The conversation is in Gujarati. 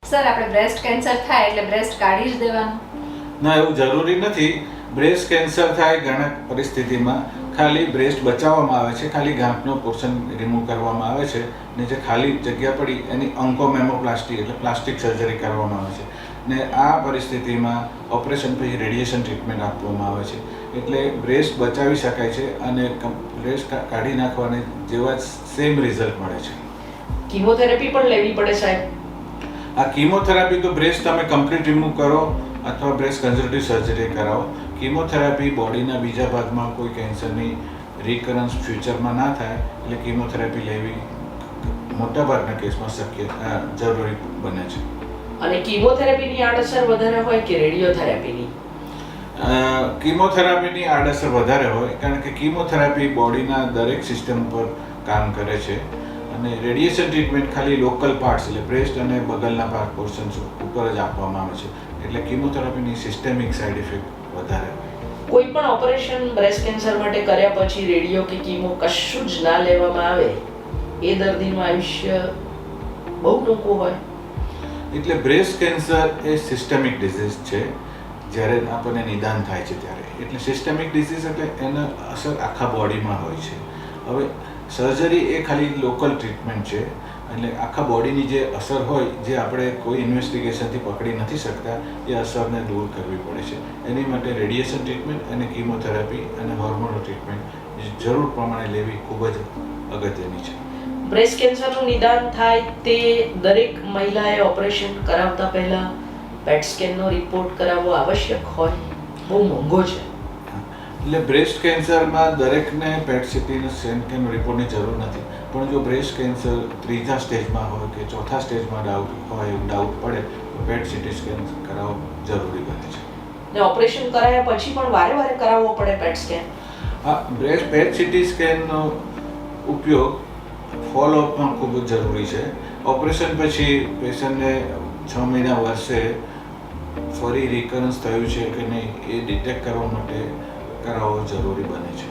સર આપણે બ્રેસ્ટ કેન્સર થાય એટલે બ્રેસ્ટ કાઢી જ દેવાનું? ના, એવું જરૂરી નથી. બ્રેસ્ટ કેન્સર થાય ઘણા પરિસ્થિતિમાં ખાલી બ્રેસ્ટ બચાવવામાં આવે છે, ખાલી ગાંઠનો પોર્શન રિમૂવ કરવામાં આવે છે ને જે ખાલી જગ્યા પડી એની ઓન્કોમેમોપ્લાસ્ટી એટલે પ્લાસ્ટિક સર્જરી કરવામાં આવે છે ને આ પરિસ્થિતિમાં ઓપરેશન પછી રેડિયેશન ટ્રીટમેન્ટ આપવામાં આવે છે. એટલે બ્રેસ્ટ બચાવી શકાય છે અને બ્રેસ્ટ કાઢી નાખવાને જેવા સેમ રિઝલ્ટ મળે છે. કીમોથેરાપી પણ લેવી પડે સાહેબ? આ કીમોથેરાપી તો બ્રેસ્ટ તમે કમ્પ્લીટ રિમૂવ કરો અથવા બ્રેસ્ટ કન્ઝર્વેટિવ સર્જરી કરાવો. કીમોથેરાપી બોડીના બીજા ભાગમાં કોઈ કેન્સરની રિકરન્સ ફ્યુચરમાં ના થાય એટલે કીમોથેરાપી લેવી મોટાભાગના કેસમાં જરૂરી બને છે. અને કીમોથેરાપીની આડઅસર વધારે હોય કે રેડિયોથેરાપીની? કીમોથેરાપીની આડઅસર વધારે હોય, કારણ કે કીમોથેરાપી બોડીના દરેક સિસ્ટમ પર કામ કરે છે અને રેડિયેશન ટ્રીટમેન્ટ ખાલી લોકલ પાર્ટ્સ એટલે બ્રેસ્ટ અને બગલના ભાગ પોર્શન્સ ઉપર જ આપવામાં આવે છે. એટલે કીમોથેરાપીની સિસ્ટેમિક સાઇડ ઇફેક્ટ વધારે હોય. કોઈ પણ ઓપરેશન બ્રેસ્ટ કેન્સર માટે કર્યા પછી રેડિયો કે કીમો કશું જ ના લેવામાં આવે એ દર્દીનું આયુષ્ય બહુ ટૂંકું હોય. એટલે બ્રેસ્ટ કેન્સર એ સિસ્ટેમિક ડિઝીઝ છે જ્યારે આપણને નિદાન થાય છે ત્યારે. એટલે સિસ્ટેમિક ડિઝીઝ એટલે એનો અસર આખા બોડીમાં હોય છે. હવે સર્જરી એ ખાલી લોકલ ટ્રીટમેન્ટ છે એટલે આખા બોડીની જે અસર હોય જે આપણે કોઈ ઇન્વેસ્ટિગેશનથી પકડી નથી શકતા એ અસરને દૂર કરવી પડે છે. એની માટે રેડિયેશન ટ્રીટમેન્ટ અને કીમોથેરાપી અને હોર્મોનલ ટ્રીટમેન્ટ જરૂર પ્રમાણે લેવી ખૂબ જ અગત્યની છે. બ્રેસ્ટ કેન્સરનું નિદાન થાય તે દરેક મહિલાએ ઓપરેશન કરાવતા પહેલા પેટ સ્કેનનો રિપોર્ટ કરાવવો આવશ્યક હોય? બહુ મોંઘો છે. એટલે બ્રેસ્ટ કેન્સરમાં દરેકને પેટ સીટીનો સ્કેનનો રિપોર્ટની જરૂર નથી, પણ જો બ્રેસ્ટ કેન્સર ત્રીજા સ્ટેજમાં હોય કે ચોથા સ્ટેજમાં ડાઉટ પડે તો પેટ સીટી સ્કેન કરાવવો જરૂરી બને છે. ને ઓપરેશન કરાયા પછી પણ વારે વારે કરાવવો પડે પેટ સ્કેન? હા, પેટ સીટી સ્કેનનો ઉપયોગ ફોલોઅપમાં ખૂબ જ જરૂરી છે. ઓપરેશન પછી પેશન્ટને 6 મહિના વર્ષે ફરી રિકરન્સ થયું છે કે નહીં એ ડિટેક્ટ કરવા માટે કરાવવો જરૂરી બને છે.